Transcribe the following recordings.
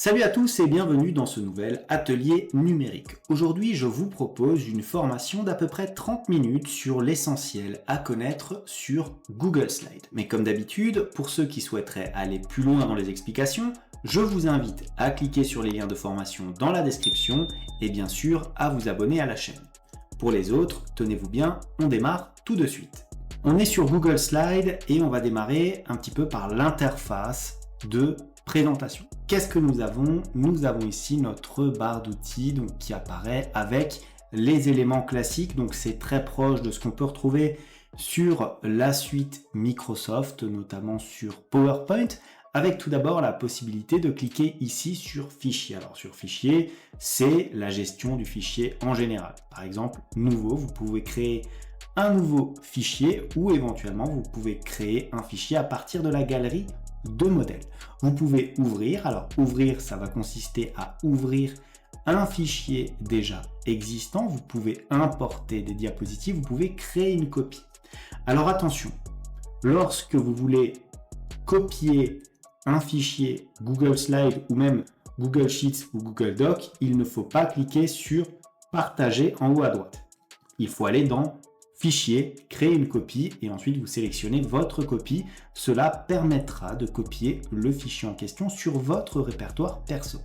Salut à tous et bienvenue dans ce nouvel atelier numérique. Aujourd'hui, je vous propose une formation d'à peu près 30 minutes sur l'essentiel à connaître sur Google Slides. Mais comme d'habitude, pour ceux qui souhaiteraient aller plus loin dans les explications, je vous invite à cliquer sur les liens de formation dans la description et bien sûr à vous abonner à la chaîne. Pour les autres, tenez-vous bien, on démarre tout de suite. On est sur Google Slides et on va démarrer un petit peu par l'interface de présentation. Qu'est-ce que nous avons? Nous avons ici notre barre d'outils qui apparaît avec les éléments classiques. Donc c'est très proche de ce qu'on peut retrouver sur la suite Microsoft, notamment sur PowerPoint, avec tout d'abord la possibilité de cliquer ici sur Fichier. Alors sur Fichier, c'est la gestion du fichier en général. Par exemple, nouveau, vous pouvez créer un nouveau fichier ou éventuellement vous pouvez créer un fichier à partir de la galerie de modèles. Vous pouvez ouvrir, alors ouvrir ça va consister à ouvrir un fichier déjà existant, vous pouvez importer des diapositives, vous pouvez créer une copie. Alors attention, lorsque vous voulez copier un fichier Google Slides ou même Google Sheets ou Google Doc, il ne faut pas cliquer sur partager en haut à droite. Il faut aller dans Fichier, créer une copie et ensuite vous sélectionnez votre copie. Cela permettra de copier le fichier en question sur votre répertoire perso.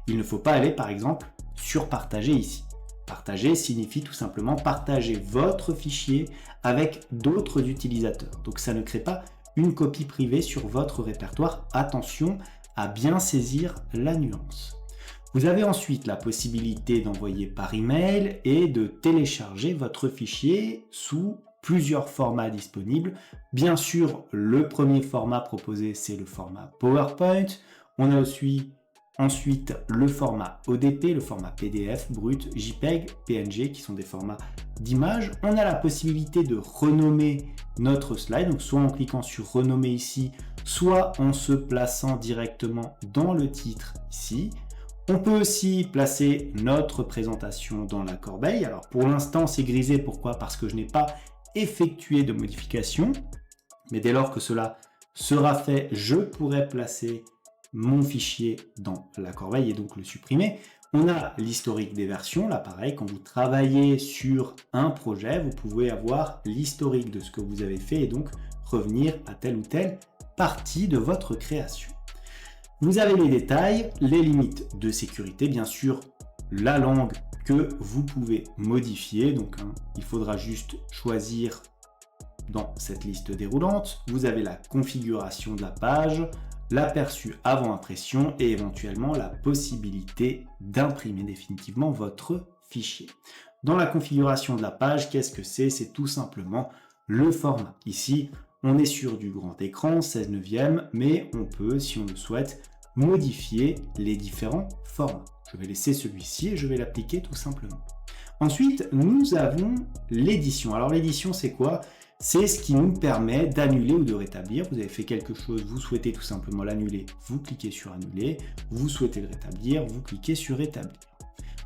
Il ne faut pas aller par exemple sur partager ici. Partager signifie tout simplement partager votre fichier avec d'autres utilisateurs. Donc ça ne crée pas une copie privée sur votre répertoire. Attention à bien saisir la nuance. Vous avez ensuite la possibilité d'envoyer par email et de télécharger votre fichier sous plusieurs formats disponibles. Bien sûr, le premier format proposé, c'est le format PowerPoint. On a aussi ensuite le format ODP, le format PDF, brut, JPEG, PNG, qui sont des formats d'image. On a la possibilité de renommer notre slide, donc soit en cliquant sur renommer ici, soit en se plaçant directement dans le titre ici. On peut aussi placer notre présentation dans la corbeille. Alors pour l'instant c'est grisé, pourquoi? Parce que je n'ai pas effectué de modification. Mais dès lors que cela sera fait, je pourrai placer mon fichier dans la corbeille et donc le supprimer. On a l'historique des versions. Là pareil, quand vous travaillez sur un projet, vous pouvez avoir l'historique de ce que vous avez fait et donc revenir à telle ou telle partie de votre création. Vous avez les détails, les limites de sécurité, bien sûr, la langue que vous pouvez modifier. Donc, il faudra juste choisir dans cette liste déroulante. Vous avez la configuration de la page, l'aperçu avant impression et éventuellement la possibilité d'imprimer définitivement votre fichier. Dans la configuration de la page, qu'est-ce que c'est? C'est tout simplement le format. Ici, on est sur du grand écran, 16 neuvième, mais on peut, si on le souhaite, modifier les différents formats. Je vais laisser celui-ci et je vais l'appliquer tout simplement. Ensuite, nous avons l'édition. Alors l'édition, c'est quoi? C'est ce qui nous permet d'annuler ou de rétablir. Vous avez fait quelque chose, vous souhaitez tout simplement l'annuler, vous cliquez sur annuler. Vous souhaitez le rétablir, vous cliquez sur rétablir.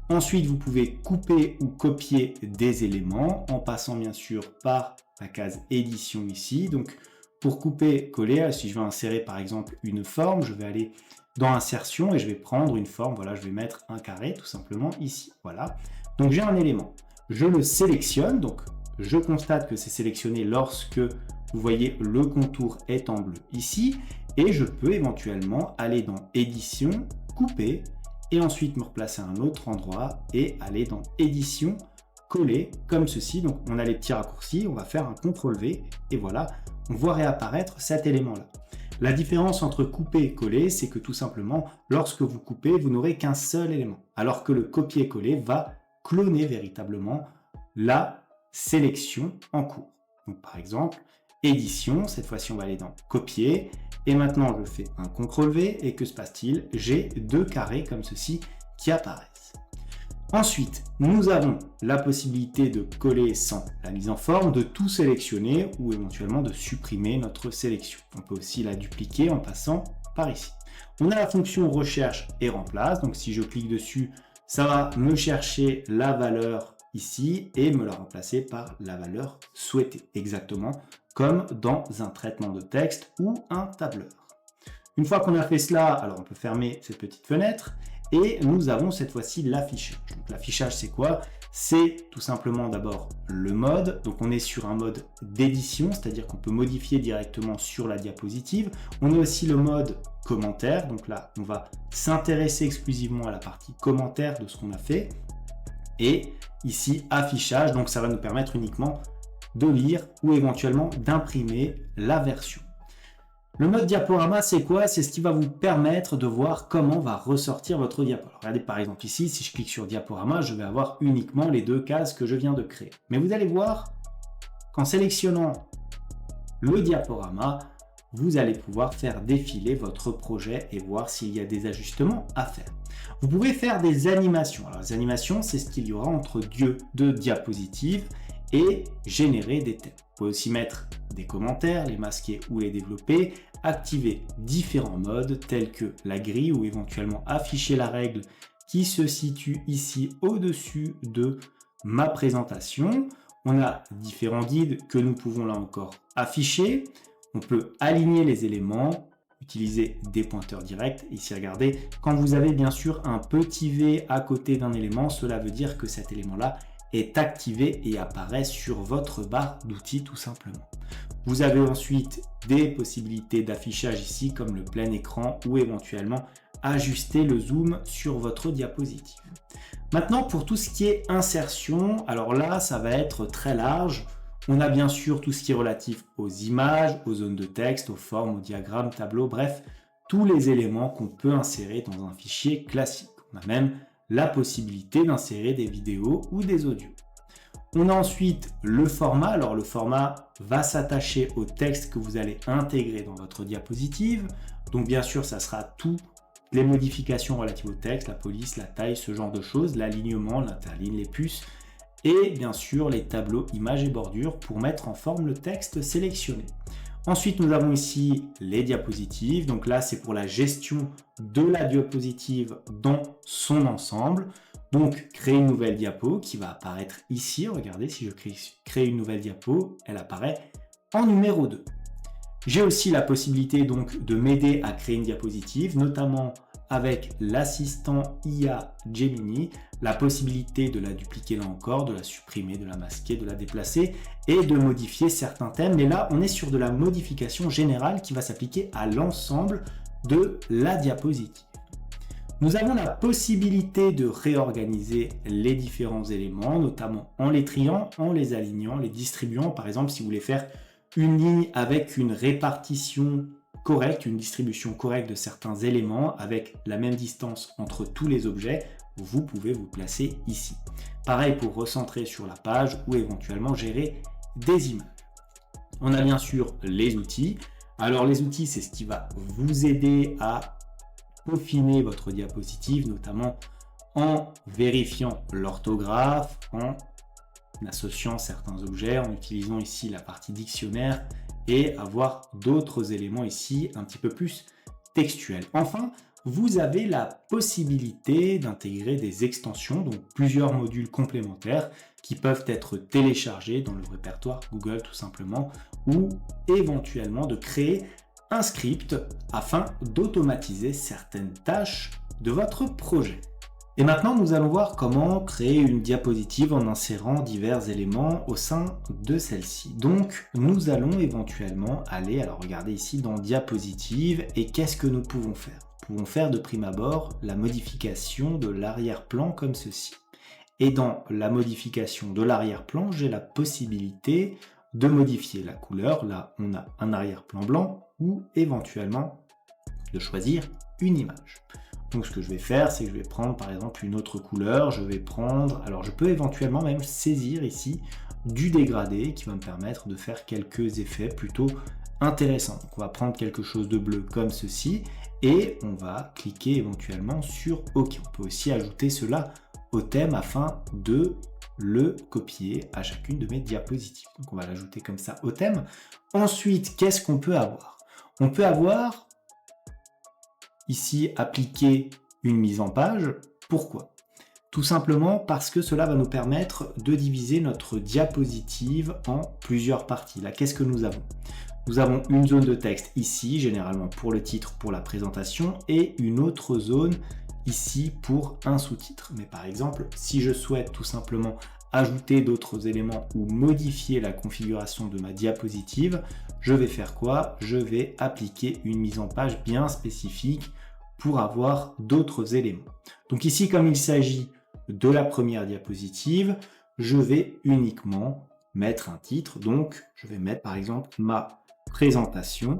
Ensuite, vous pouvez couper ou copier des éléments en passant bien sûr par la case édition ici. Donc pour couper, coller, si je veux insérer par exemple une forme, je vais aller dans insertion et je vais prendre une forme, voilà, je vais mettre un carré tout simplement ici, voilà. Donc j'ai un élément, je le sélectionne, donc je constate que c'est sélectionné lorsque vous voyez le contour est en bleu ici et je peux éventuellement aller dans édition, couper et ensuite me replacer à un autre endroit et aller dans édition, coller comme ceci. Donc on a les petits raccourcis, on va faire un CTRL-V et voilà, on voit réapparaître cet élément-là. La différence entre couper et coller, c'est que tout simplement, lorsque vous coupez, vous n'aurez qu'un seul élément, alors que le copier-coller va cloner véritablement la sélection en cours. Donc par exemple, édition, cette fois-ci on va aller dans copier, et maintenant je fais un CTRL-V, et que se passe-t-il? J'ai deux carrés comme ceci qui apparaissent. Ensuite, nous avons la possibilité de coller sans la mise en forme, de tout sélectionner ou éventuellement de supprimer notre sélection. On peut aussi la dupliquer en passant par ici. On a la fonction recherche et remplace. Donc si je clique dessus, ça va me chercher la valeur ici et me la remplacer par la valeur souhaitée. Exactement comme dans un traitement de texte ou un tableur. Une fois qu'on a fait cela, alors on peut fermer cette petite fenêtre et nous avons cette fois-ci l'affichage. Donc l'affichage, c'est quoi? C'est tout simplement d'abord le mode. Donc on est sur un mode d'édition, c'est-à-dire qu'on peut modifier directement sur la diapositive. On a aussi le mode commentaire. Donc là, on va s'intéresser exclusivement à la partie commentaire de ce qu'on a fait. Et ici, affichage. Donc ça va nous permettre uniquement de lire ou éventuellement d'imprimer la version. Le mode diaporama, c'est quoi? C'est ce qui va vous permettre de voir comment va ressortir votre diapo. Alors, regardez par exemple ici, si je clique sur diaporama, je vais avoir uniquement les deux cases que je viens de créer. Mais vous allez voir qu'en sélectionnant le diaporama, vous allez pouvoir faire défiler votre projet et voir s'il y a des ajustements à faire. Vous pouvez faire des animations. Alors, les animations, c'est ce qu'il y aura entre deux diapositives et générer des thèmes. Vous pouvez aussi mettre des commentaires, les masquer ou les développer, activer différents modes tels que la grille ou éventuellement afficher la règle qui se situe ici au-dessus de ma présentation. On a différents guides que nous pouvons là encore afficher. On peut aligner les éléments, utiliser des pointeurs directs. Ici, regardez, quand vous avez bien sûr un petit V à côté d'un élément, cela veut dire que cet élément-là est activé et apparaît sur votre barre d'outils tout simplement. Vous avez ensuite des possibilités d'affichage ici comme le plein écran ou éventuellement ajuster le zoom sur votre diapositive. Maintenant pour tout ce qui est insertion, alors là ça va être très large. On a bien sûr tout ce qui est relatif aux images, aux zones de texte, aux formes, aux diagrammes, tableaux, bref, tous les éléments qu'on peut insérer dans un fichier classique. On a même la possibilité d'insérer des vidéos ou des audios. On a ensuite le format. Alors le format va s'attacher au texte que vous allez intégrer dans votre diapositive. Donc bien sûr, ça sera toutes les modifications relatives au texte, la police, la taille, ce genre de choses, l'alignement, l'interligne, les puces et bien sûr les tableaux, images et bordures pour mettre en forme le texte sélectionné. Ensuite, nous avons ici les diapositives. Donc là, c'est pour la gestion de la diapositive dans son ensemble. Donc, créer une nouvelle diapo qui va apparaître ici. Regardez, si je crée une nouvelle diapo, elle apparaît en numéro 2. J'ai aussi la possibilité donc de m'aider à créer une diapositive, notamment avec l'assistant IA Gemini, la possibilité de la dupliquer là encore, de la supprimer, de la masquer, de la déplacer et de modifier certains thèmes. Mais là, on est sur de la modification générale qui va s'appliquer à l'ensemble de la diapositive. Nous avons la possibilité de réorganiser les différents éléments, notamment en les triant, en les alignant, les distribuant. Par exemple, si vous voulez faire une ligne avec une répartition correcte, une distribution correcte de certains éléments avec la même distance entre tous les objets, vous pouvez vous placer ici. Pareil pour recentrer sur la page ou éventuellement gérer des images. On a bien sûr les outils. Alors les outils, c'est ce qui va vous aider à peaufiner votre diapositive, notamment en vérifiant l'orthographe, en associant certains objets, en utilisant ici la partie dictionnaire et avoir d'autres éléments ici un petit peu plus textuels. Enfin, vous avez la possibilité d'intégrer des extensions, donc plusieurs modules complémentaires qui peuvent être téléchargés dans le répertoire Google tout simplement, ou éventuellement de créer un script afin d'automatiser certaines tâches de votre projet. Et maintenant, nous allons voir comment créer une diapositive en insérant divers éléments au sein de celle-ci. Donc, nous allons éventuellement aller, alors regardez ici dans diapositive, et qu'est-ce que nous pouvons faire? Nous pouvons faire de prime abord la modification de l'arrière-plan comme ceci. Et dans la modification de l'arrière-plan, j'ai la possibilité de modifier la couleur. Là, on a un arrière-plan blanc ou éventuellement de choisir une image. Donc ce que je vais faire, c'est que je vais prendre par exemple une autre couleur, alors je peux éventuellement même saisir ici du dégradé qui va me permettre de faire quelques effets plutôt intéressants. Donc on va prendre quelque chose de bleu comme ceci et on va cliquer éventuellement sur OK. On peut aussi ajouter cela au thème afin de le copier à chacune de mes diapositives. Donc on va l'ajouter comme ça au thème. Ensuite, qu'est-ce qu'on peut avoir? On peut avoir ici appliquer une mise en page. Pourquoi? Tout simplement parce que cela va nous permettre de diviser notre diapositive en plusieurs parties. Là, qu'est-ce que nous avons? Nous avons une zone de texte ici, généralement pour le titre, pour la présentation, et une autre zone ici pour un sous-titre. Mais par exemple, si je souhaite tout simplement ajouter d'autres éléments ou modifier la configuration de ma diapositive, je vais faire quoi? Je vais appliquer une mise en page bien spécifique pour avoir d'autres éléments. Donc ici, comme il s'agit de la première diapositive, je vais uniquement mettre un titre. Donc, je vais mettre par exemple ma présentation,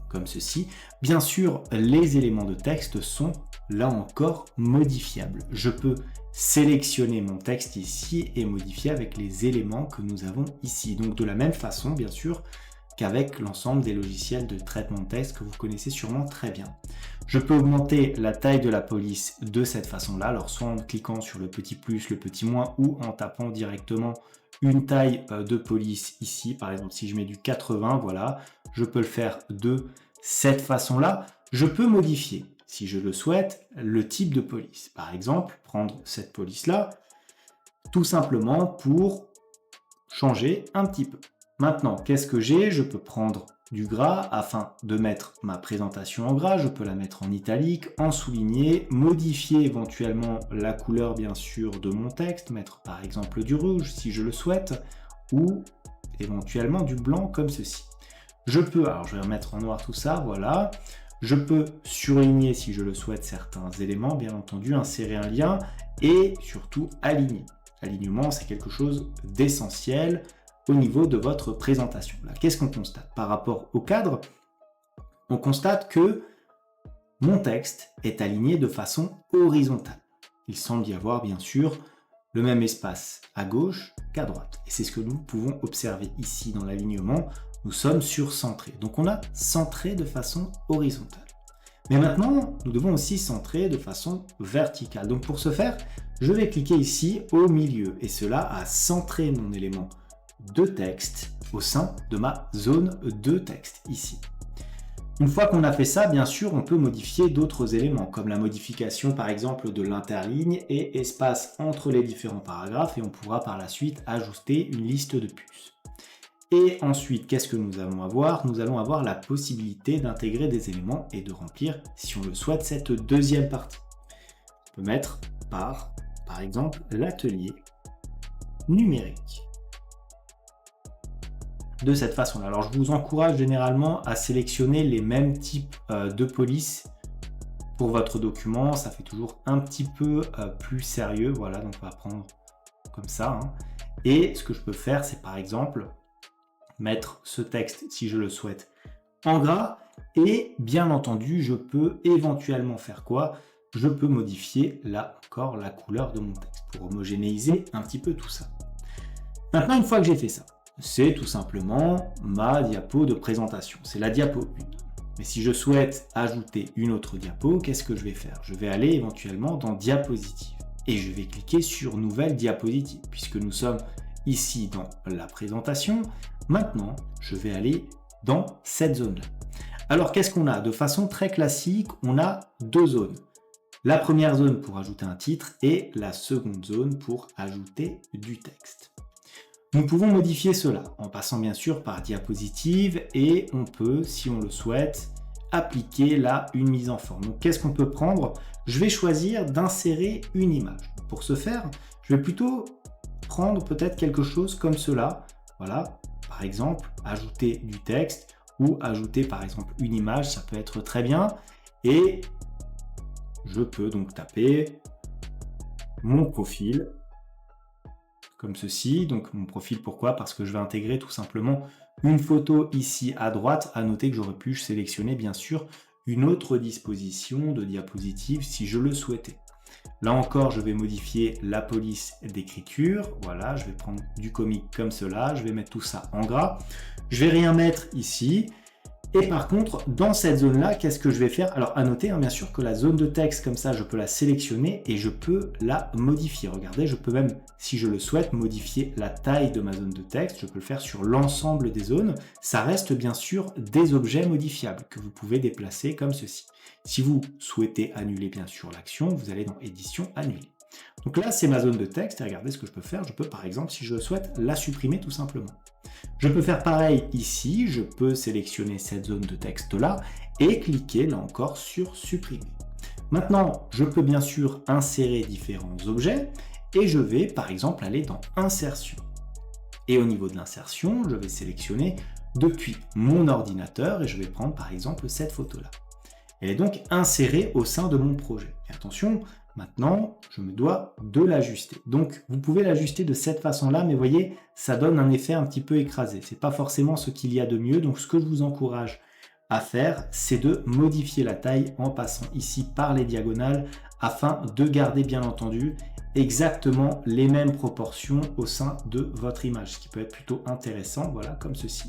comme ceci. Bien sûr, les éléments de texte sont là encore modifiables. Je peux sélectionner mon texte ici et modifier avec les éléments que nous avons ici. Donc de la même façon, bien sûr, qu'avec l'ensemble des logiciels de traitement de texte que vous connaissez sûrement très bien. Je peux augmenter la taille de la police de cette façon-là, alors soit en cliquant sur le petit plus, le petit moins, ou en tapant directement une taille de police ici. Par exemple, si je mets du 80, voilà, je peux le faire de cette façon-là. Je peux modifier, si je le souhaite, le type de police. Par exemple, prendre cette police-là, tout simplement pour changer un petit peu. Maintenant, qu'est-ce que j'ai? Je peux prendre du gras afin de mettre ma présentation en gras. Je peux la mettre en italique, en souligné, modifier éventuellement la couleur, bien sûr, de mon texte, mettre par exemple du rouge si je le souhaite, ou éventuellement du blanc comme ceci. Je peux, alors je vais remettre en noir tout ça, voilà. Je peux surligner si je le souhaite certains éléments, bien entendu, insérer un lien et surtout aligner. Alignement, c'est quelque chose d'essentiel au niveau de votre présentation. Là, qu'est-ce qu'on constate? Par rapport au cadre, on constate que mon texte est aligné de façon horizontale. Il semble y avoir bien sûr le même espace à gauche qu'à droite. Et c'est ce que nous pouvons observer ici dans l'alignement. Nous sommes surcentrés. Donc on a centré de façon horizontale. Mais maintenant, nous devons aussi centrer de façon verticale. Donc pour ce faire, je vais cliquer ici au milieu et cela a centré mon élément de texte au sein de ma zone de texte ici. Une fois qu'on a fait ça, bien sûr, on peut modifier d'autres éléments, comme la modification par exemple de l'interligne et espace entre les différents paragraphes, et on pourra par la suite ajouter une liste de puces. Et ensuite, qu'est-ce que nous allons avoir? Nous allons avoir la possibilité d'intégrer des éléments et de remplir, si on le souhaite, cette deuxième partie. On peut mettre par exemple, l'atelier numérique. De cette façon-là. Alors, je vous encourage généralement à sélectionner les mêmes types de police pour votre document. Ça fait toujours un petit peu plus sérieux. Voilà, donc on va prendre comme ça. Et ce que je peux faire, c'est par exemple mettre ce texte, si je le souhaite, en gras. Et bien entendu, je peux éventuellement faire quoi? Je peux modifier là encore la couleur de mon texte pour homogénéiser un petit peu tout ça. Maintenant, une fois que j'ai fait ça, c'est tout simplement ma diapo de présentation. C'est la diapo 1. Mais si je souhaite ajouter une autre diapo, qu'est-ce que je vais faire? Je vais aller éventuellement dans diapositive et je vais cliquer sur nouvelle diapositive puisque nous sommes ici dans la présentation. Maintenant, je vais aller dans cette zone-là. Alors, qu'est-ce qu'on a? De façon très classique, on a deux zones. La première zone pour ajouter un titre et la seconde zone pour ajouter du texte. Nous pouvons modifier cela en passant bien sûr par diapositive et on peut, si on le souhaite, appliquer là une mise en forme. Donc qu'est-ce qu'on peut prendre? Je vais choisir d'insérer une image. Pour ce faire, je vais plutôt prendre peut-être quelque chose comme cela. Voilà, par exemple, ajouter du texte ou ajouter par exemple une image, ça peut être très bien. Et je peux donc taper mon profil comme ceci. Donc mon profil, pourquoi? Parce que je vais intégrer tout simplement une photo ici à droite. À noter que j'aurais pu sélectionner bien sûr une autre disposition de diapositive si je le souhaitais. Là encore, je vais modifier la police d'écriture. Voilà, je vais prendre du comique comme cela. Je vais mettre tout ça en gras. Je vais rien mettre ici. Et par contre, dans cette zone-là, qu'est-ce que je vais faire? Alors, à noter, bien sûr, que la zone de texte, comme ça, je peux la sélectionner et je peux la modifier. Regardez, je peux même, si je le souhaite, modifier la taille de ma zone de texte. Je peux le faire sur l'ensemble des zones. Ça reste, bien sûr, des objets modifiables que vous pouvez déplacer comme ceci. Si vous souhaitez annuler, bien sûr, l'action, vous allez dans Édition, Annuler. Donc là, c'est ma zone de texte et regardez ce que je peux faire. Je peux par exemple, si je le souhaite, la supprimer tout simplement. Je peux faire pareil ici, je peux sélectionner cette zone de texte là et cliquer là encore sur supprimer. Maintenant, je peux bien sûr insérer différents objets et je vais par exemple aller dans insertion. Et au niveau de l'insertion, je vais sélectionner depuis mon ordinateur et je vais prendre par exemple cette photo-là. Elle est donc insérée au sein de mon projet. Et attention, maintenant, je me dois de l'ajuster. Donc, vous pouvez l'ajuster de cette façon-là, mais voyez, ça donne un effet un petit peu écrasé. C'est pas forcément ce qu'il y a de mieux. Donc, ce que je vous encourage à faire, c'est de modifier la taille en passant ici par les diagonales afin de garder, bien entendu, exactement les mêmes proportions au sein de votre image, ce qui peut être plutôt intéressant, voilà, comme ceci.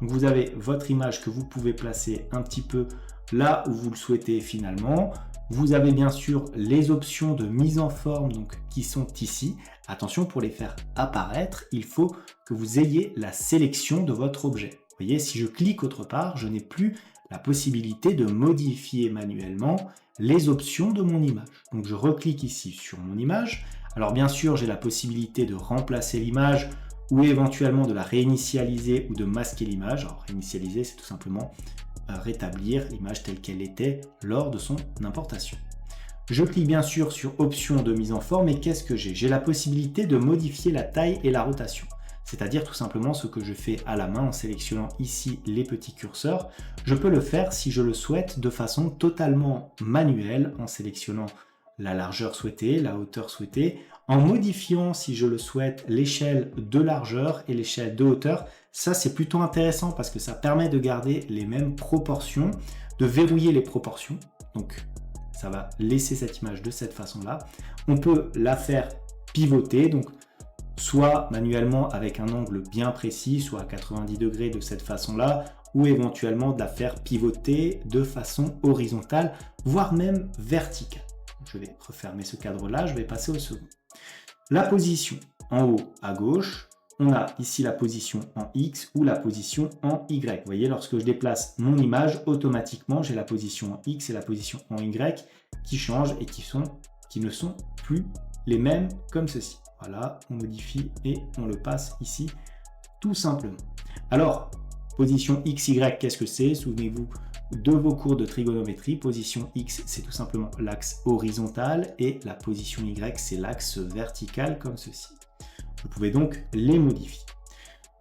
Donc, vous avez votre image que vous pouvez placer un petit peu là où vous le souhaitez finalement. Vous avez bien sûr les options de mise en forme donc, qui sont ici. Attention, pour les faire apparaître, il faut que vous ayez la sélection de votre objet. Vous voyez, si je clique autre part, je n'ai plus la possibilité de modifier manuellement les options de mon image. Donc je reclique ici sur mon image. Alors bien sûr, j'ai la possibilité de remplacer l'image ou éventuellement de la réinitialiser ou de masquer l'image. Alors réinitialiser, c'est tout simplement rétablir l'image telle qu'elle était lors de son importation. Je clique bien sûr sur option de mise en forme et qu'est-ce que j'ai? J'ai la possibilité de modifier la taille et la rotation. C'est-à-dire tout simplement ce que je fais à la main en sélectionnant ici les petits curseurs. Je peux le faire si je le souhaite de façon totalement manuelle en sélectionnant la largeur souhaitée, la hauteur souhaitée, en modifiant si je le souhaite l'échelle de largeur et l'échelle de hauteur. Ça c'est plutôt intéressant parce que ça permet de garder les mêmes proportions, de verrouiller les proportions. Donc ça va laisser cette image de cette façon-là. On peut la faire pivoter, donc soit manuellement avec un angle bien précis, soit à 90 degrés de cette façon-là, ou éventuellement de la faire pivoter de façon horizontale, voire même verticale. Je vais refermer ce cadre-là, je vais passer au second. La position en haut à gauche, on a ici la position en X ou la position en Y. Vous voyez, lorsque je déplace mon image, automatiquement, j'ai la position en X et la position en Y qui changent et qui ne sont plus les mêmes comme ceci. Voilà, on modifie et on le passe ici tout simplement. Alors, position X, Y, qu'est-ce que c'est? Souvenez-vous de vos cours de trigonométrie. Position X, c'est tout simplement l'axe horizontal et la position Y, c'est l'axe vertical comme ceci. Vous pouvez donc les modifier.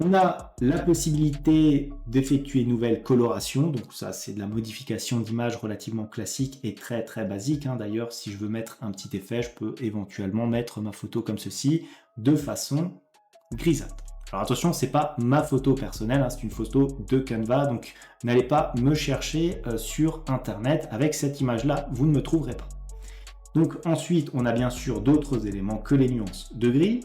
On a la possibilité d'effectuer une nouvelle coloration, donc ça c'est de la modification d'image relativement classique et très très basique. D'ailleurs, si je veux mettre un petit effet, je peux éventuellement mettre ma photo comme ceci, de façon grisâtre. Alors attention, c'est pas ma photo personnelle, c'est une photo de Canva, donc n'allez pas me chercher sur internet avec cette image-là, vous ne me trouverez pas. Donc ensuite, on a bien sûr d'autres éléments que les nuances de gris.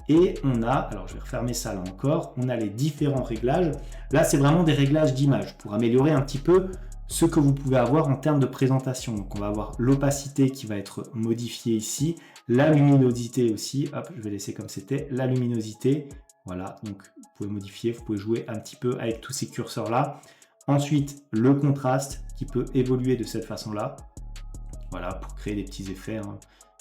Et on a, alors je vais refermer ça là encore, on a les différents réglages. Là, c'est vraiment des réglages d'image pour améliorer un petit peu ce que vous pouvez avoir en termes de présentation. Donc on va avoir l'opacité qui va être modifiée ici, la luminosité aussi, hop, je vais laisser comme c'était, la luminosité. Voilà, donc vous pouvez modifier, vous pouvez jouer un petit peu avec tous ces curseurs là. Ensuite, le contraste qui peut évoluer de cette façon-là. Voilà, pour créer des petits effets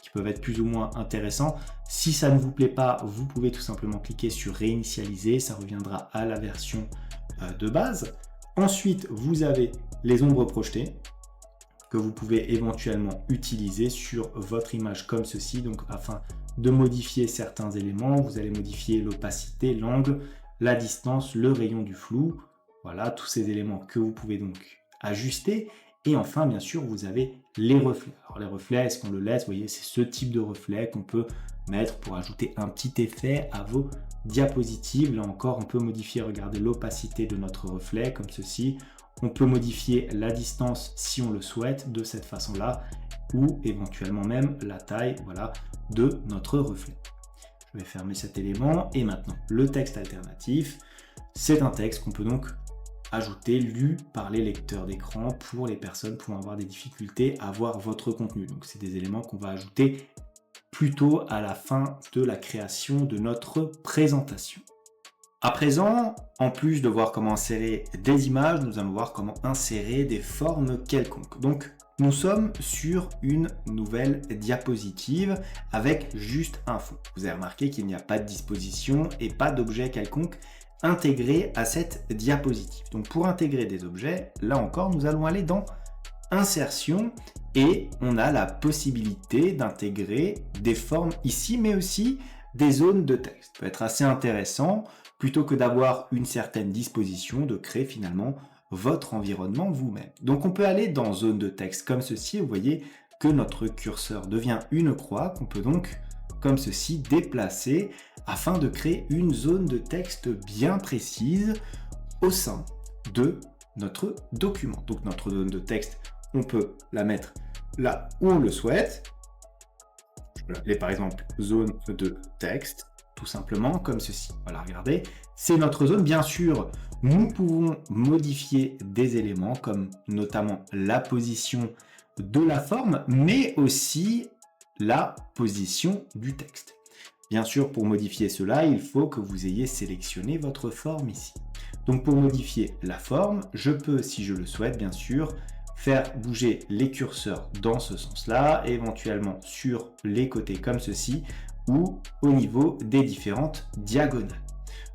qui peuvent être plus ou moins intéressants. Si ça ne vous plaît pas, vous pouvez tout simplement cliquer sur réinitialiser, ça reviendra à la version de base. Ensuite, vous avez les ombres projetées que vous pouvez éventuellement utiliser sur votre image comme ceci, donc afin de modifier certains éléments, vous allez modifier l'opacité, l'angle, la distance, le rayon du flou, voilà, tous ces éléments que vous pouvez donc ajuster. Et enfin, bien sûr, vous avez les reflets. Alors les reflets, est-ce qu'on le laisse? Vous voyez, c'est ce type de reflet qu'on peut mettre pour ajouter un petit effet à vos diapositives. Là encore, on peut modifier, regardez, l'opacité de notre reflet, comme ceci. On peut modifier la distance si on le souhaite, de cette façon-là, ou éventuellement même la taille, voilà, de notre reflet. Je vais fermer cet élément. Et maintenant, le texte alternatif, c'est un texte qu'on peut donc ajouter, lu par les lecteurs d'écran pour les personnes pouvant avoir des difficultés à voir votre contenu. Donc c'est des éléments qu'on va ajouter plutôt à la fin de la création de notre présentation. À présent, en plus de voir comment insérer des images, nous allons voir comment insérer des formes quelconques. Donc nous sommes sur une nouvelle diapositive avec juste un fond. Vous avez remarqué qu'il n'y a pas de disposition et pas d'objet quelconque intégré à cette diapositive. Donc pour intégrer des objets, là encore, nous allons aller dans Insertion et on a la possibilité d'intégrer des formes ici, mais aussi des zones de texte. Ça peut être assez intéressant, plutôt que d'avoir une certaine disposition, de créer finalement votre environnement vous-même. Donc on peut aller dans zone de texte comme ceci, et vous voyez que notre curseur devient une croix qu'on peut donc comme ceci déplacer afin de créer une zone de texte bien précise au sein de notre document. Donc notre zone de texte, on peut la mettre là où on le souhaite. Je peux l'appeler par exemple zone de texte, tout simplement comme ceci. Voilà, regardez, c'est notre zone. Bien sûr, nous pouvons modifier des éléments comme notamment la position de la forme, mais aussi la position du texte. Bien sûr, pour modifier cela, il faut que vous ayez sélectionné votre forme ici. Donc pour modifier la forme, je peux, si je le souhaite, bien sûr, faire bouger les curseurs dans ce sens-là, éventuellement sur les côtés comme ceci, ou au niveau des différentes diagonales.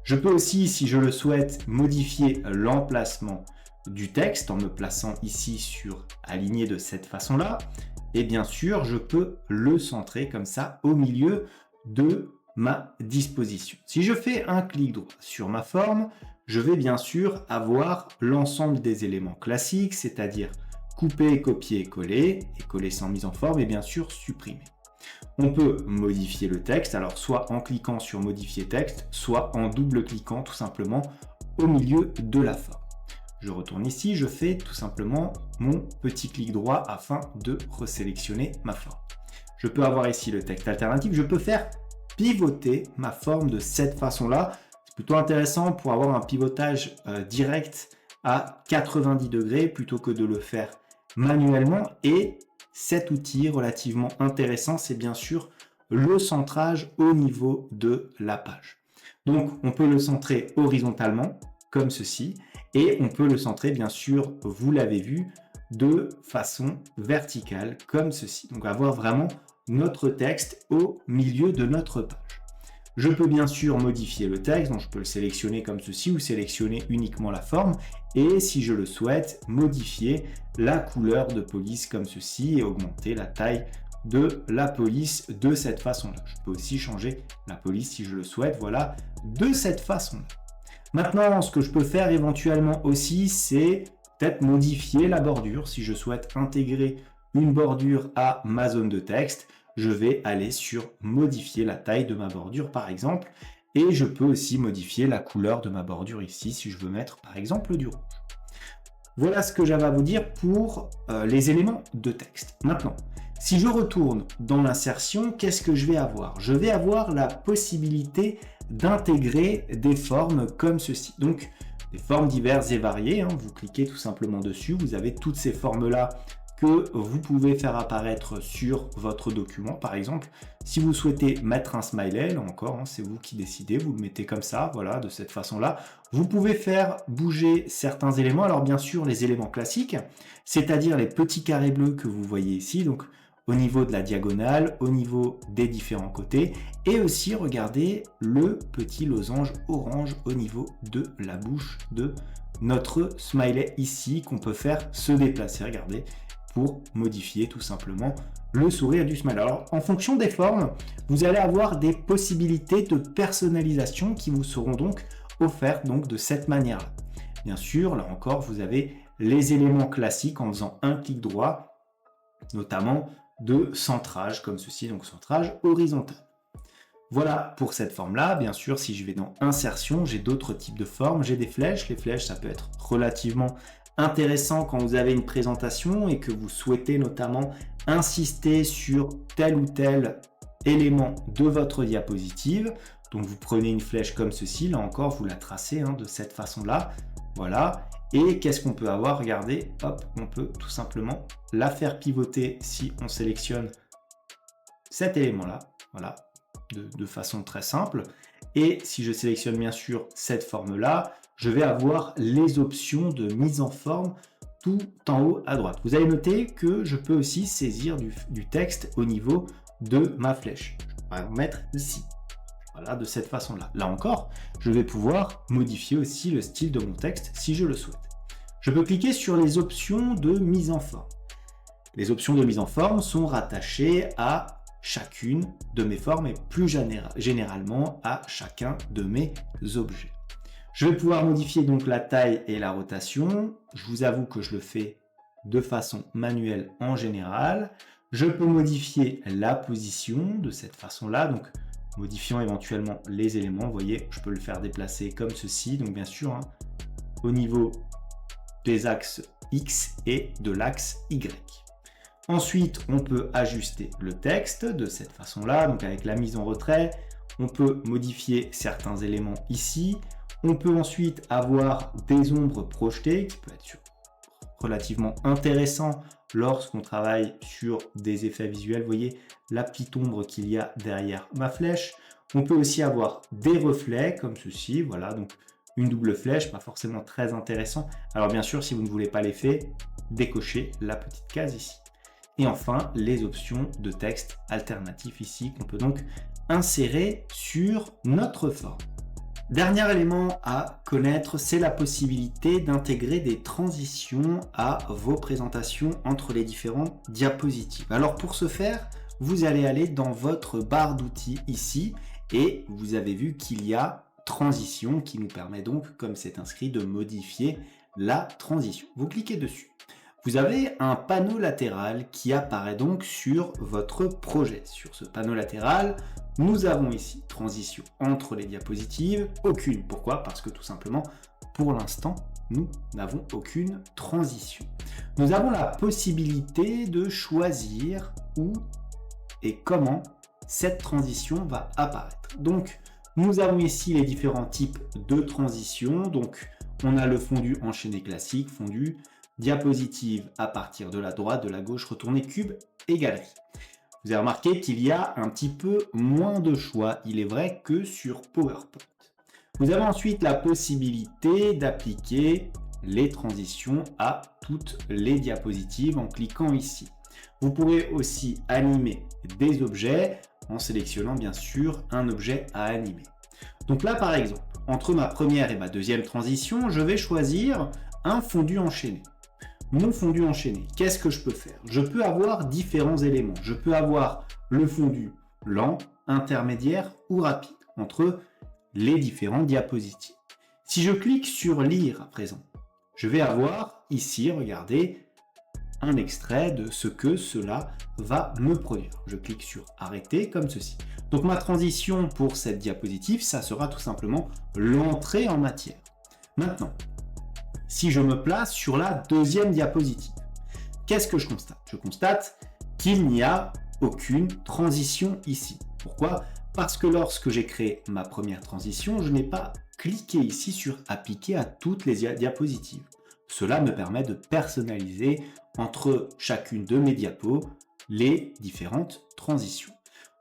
Je peux aussi, si je le souhaite, modifier l'emplacement du texte en me plaçant ici sur aligné de cette façon-là. Et bien sûr, je peux le centrer comme ça au milieu de ma disposition. Si je fais un clic droit sur ma forme, je vais bien sûr avoir l'ensemble des éléments classiques, c'est-à-dire couper, copier, coller, et coller sans mise en forme, et bien sûr supprimer. On peut modifier le texte, alors soit en cliquant sur modifier texte, soit en double-cliquant tout simplement au milieu de la forme. Je retourne ici, je fais tout simplement mon petit clic droit afin de resélectionner ma forme. Je peux avoir ici le texte alternatif, je peux faire pivoter ma forme de cette façon-là. C'est plutôt intéressant pour avoir un pivotage direct à 90 degrés plutôt que de le faire manuellement. Et cet outil relativement intéressant, c'est bien sûr le centrage au niveau de la page. Donc on peut le centrer horizontalement comme ceci et on peut le centrer bien sûr, vous l'avez vu, de façon verticale comme ceci. Donc avoir vraiment notre texte au milieu de notre page. Je peux bien sûr modifier le texte, donc je peux le sélectionner comme ceci ou sélectionner uniquement la forme et si je le souhaite, modifier la couleur de police comme ceci et augmenter la taille de la police de cette façon-là. Je peux aussi changer la police si je le souhaite, voilà, de cette façon-là. Maintenant, ce que je peux faire éventuellement aussi, c'est peut-être modifier la bordure. Si je souhaite intégrer une bordure à ma zone de texte, je vais aller sur modifier la taille de ma bordure par exemple. Et je peux aussi modifier la couleur de ma bordure ici si je veux mettre par exemple du rouge. Voilà ce que j'avais à vous dire pour les éléments de texte. Maintenant, si je retourne dans l'insertion, qu'est-ce que je vais avoir? Je vais avoir la possibilité d'intégrer des formes comme ceci. Donc, des formes diverses et variées. Vous cliquez tout simplement dessus. Vous avez toutes ces formes-là que vous pouvez faire apparaître sur votre document. Par exemple, si vous souhaitez mettre un smiley, là encore, c'est vous qui décidez, vous le mettez comme ça, voilà, de cette façon-là. Vous pouvez faire bouger certains éléments. Alors bien sûr, les éléments classiques, c'est-à-dire les petits carrés bleus que vous voyez ici, donc au niveau de la diagonale, au niveau des différents côtés, et aussi regardez le petit losange orange au niveau de la bouche de notre smiley ici, qu'on peut faire se déplacer, regardez, pour modifier tout simplement le sourire du smiley. Alors, en fonction des formes, vous allez avoir des possibilités de personnalisation qui vous seront donc offertes donc de cette manière-là. Bien sûr, là encore, vous avez les éléments classiques en faisant un clic droit, notamment de centrage comme ceci, donc centrage horizontal. Voilà pour cette forme-là. Bien sûr, si je vais dans insertion, j'ai d'autres types de formes. J'ai des flèches. Les flèches, ça peut être relativement intéressant quand vous avez une présentation et que vous souhaitez notamment insister sur tel ou tel élément de votre diapositive. Donc vous prenez une flèche comme ceci, là encore vous la tracez de cette façon-là, voilà. Et qu'est-ce qu'on peut avoir? Regardez, hop, on peut tout simplement la faire pivoter si on sélectionne cet élément-là, voilà, de façon très simple. Et si je sélectionne bien sûr cette forme-là, je vais avoir les options de mise en forme tout en haut à droite. Vous avez noté que je peux aussi saisir du texte au niveau de ma flèche. Je vais mettre ici. Voilà, de cette façon-là. Là encore, je vais pouvoir modifier aussi le style de mon texte si je le souhaite. Je peux cliquer sur les options de mise en forme. Les options de mise en forme sont rattachées à chacune de mes formes et plus généralement à chacun de mes objets. Je vais pouvoir modifier donc la taille et la rotation. Je vous avoue que je le fais de façon manuelle en général. Je peux modifier la position de cette façon-là, donc modifiant éventuellement les éléments. Vous voyez, je peux le faire déplacer comme ceci, donc bien sûr, au niveau des axes X et de l'axe Y. Ensuite, on peut ajuster le texte de cette façon-là, donc avec la mise en retrait. On peut modifier certains éléments ici. On peut ensuite avoir des ombres projetées, qui peut être relativement intéressant lorsqu'on travaille sur des effets visuels. Vous voyez la petite ombre qu'il y a derrière ma flèche. On peut aussi avoir des reflets comme ceci, voilà, donc une double flèche, pas forcément très intéressant. Alors bien sûr, si vous ne voulez pas l'effet, décochez la petite case ici. Et enfin, les options de texte alternatif ici, qu'on peut donc insérer sur notre forme. Dernier élément à connaître, c'est la possibilité d'intégrer des transitions à vos présentations entre les différentes diapositives. Alors pour ce faire, vous allez aller dans votre barre d'outils ici et vous avez vu qu'il y a transition qui nous permet donc, comme c'est inscrit, de modifier la transition. Vous cliquez dessus. Vous avez un panneau latéral qui apparaît donc sur votre projet. Sur ce panneau latéral, nous avons ici transition entre les diapositives, aucune. Pourquoi? Parce que tout simplement, pour l'instant, nous n'avons aucune transition. Nous avons la possibilité de choisir où et comment cette transition va apparaître. Donc, nous avons ici les différents types de transitions. Donc, on a le fondu enchaîné classique, fondu, diapositive à partir de la droite, de la gauche, retourner cube et galerie. Vous avez remarqué qu'il y a un petit peu moins de choix, il est vrai, que sur PowerPoint. Vous avez ensuite la possibilité d'appliquer les transitions à toutes les diapositives en cliquant ici. Vous pourrez aussi animer des objets en sélectionnant bien sûr un objet à animer. Donc là par exemple, entre ma première et ma deuxième transition, je vais choisir un fondu enchaîné. Mon fondu enchaîné, qu'est-ce que je peux faire? Je peux avoir différents éléments. Je peux avoir le fondu lent, intermédiaire ou rapide entre les différentes diapositives. Si je clique sur lire à présent, je vais avoir ici, regardez, un extrait de ce que cela va me produire. Je clique sur arrêter comme ceci. Donc ma transition pour cette diapositive, ça sera tout simplement l'entrée en matière. Maintenant, si je me place sur la deuxième diapositive, qu'est-ce que je constate? Je constate qu'il n'y a aucune transition ici. Pourquoi? Parce que lorsque j'ai créé ma première transition, je n'ai pas cliqué ici sur appliquer à toutes les diapositives. Cela me permet de personnaliser entre chacune de mes diapos les différentes transitions.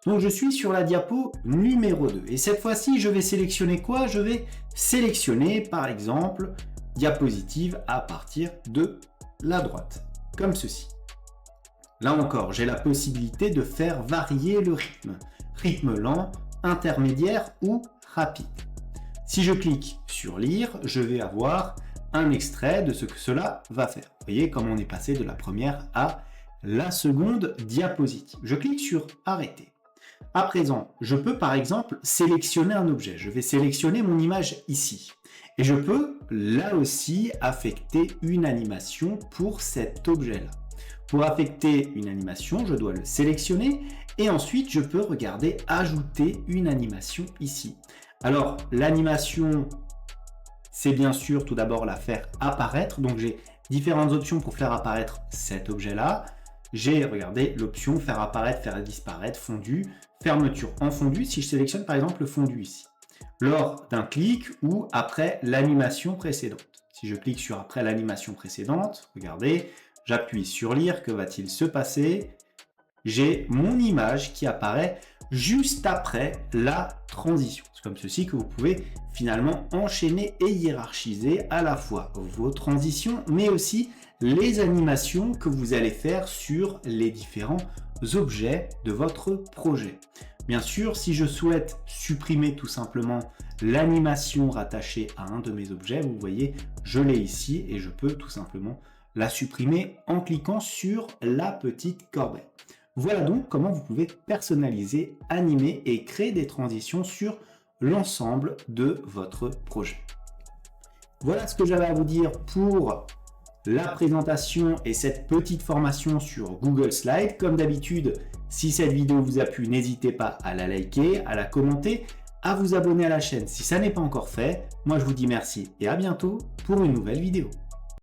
Donc je suis sur la diapo numéro 2 et cette fois-ci je vais sélectionner quoi? Je vais sélectionner par exemple diapositive à partir de la droite, comme ceci. Là encore, j'ai la possibilité de faire varier le rythme. Rythme lent, intermédiaire ou rapide. Si je clique sur lire, je vais avoir un extrait de ce que cela va faire. Vous voyez comment on est passé de la première à la seconde diapositive. Je clique sur arrêter. À présent, je peux par exemple sélectionner un objet. Je vais sélectionner mon image ici. Et je peux là aussi affecter une animation pour cet objet-là. Pour affecter une animation, je dois le sélectionner et ensuite je peux regarder ajouter une animation ici. Alors l'animation, c'est bien sûr tout d'abord la faire apparaître. Donc j'ai différentes options pour faire apparaître cet objet-là. J'ai, regardez, l'option faire apparaître, faire disparaître, fondu, fermeture en fondu. Si je sélectionne par exemple le fondu ici, lors d'un clic ou après l'animation précédente. Si je clique sur après l'animation précédente, regardez, j'appuie sur lire, que va-t-il se passer? J'ai mon image qui apparaît juste après la transition. C'est comme ceci que vous pouvez finalement enchaîner et hiérarchiser à la fois vos transitions, mais aussi les animations que vous allez faire sur les différents objets de votre projet. Bien sûr, si je souhaite supprimer tout simplement l'animation rattachée à un de mes objets, vous voyez, je l'ai ici et je peux tout simplement la supprimer en cliquant sur la petite corbeille. Voilà donc comment vous pouvez personnaliser, animer et créer des transitions sur l'ensemble de votre projet. Voilà ce que j'avais à vous dire pour la présentation et cette petite formation sur Google Slides. Comme d'habitude, si cette vidéo vous a plu, n'hésitez pas à la liker, à la commenter, à vous abonner à la chaîne si ça n'est pas encore fait. Moi, je vous dis merci et à bientôt pour une nouvelle vidéo.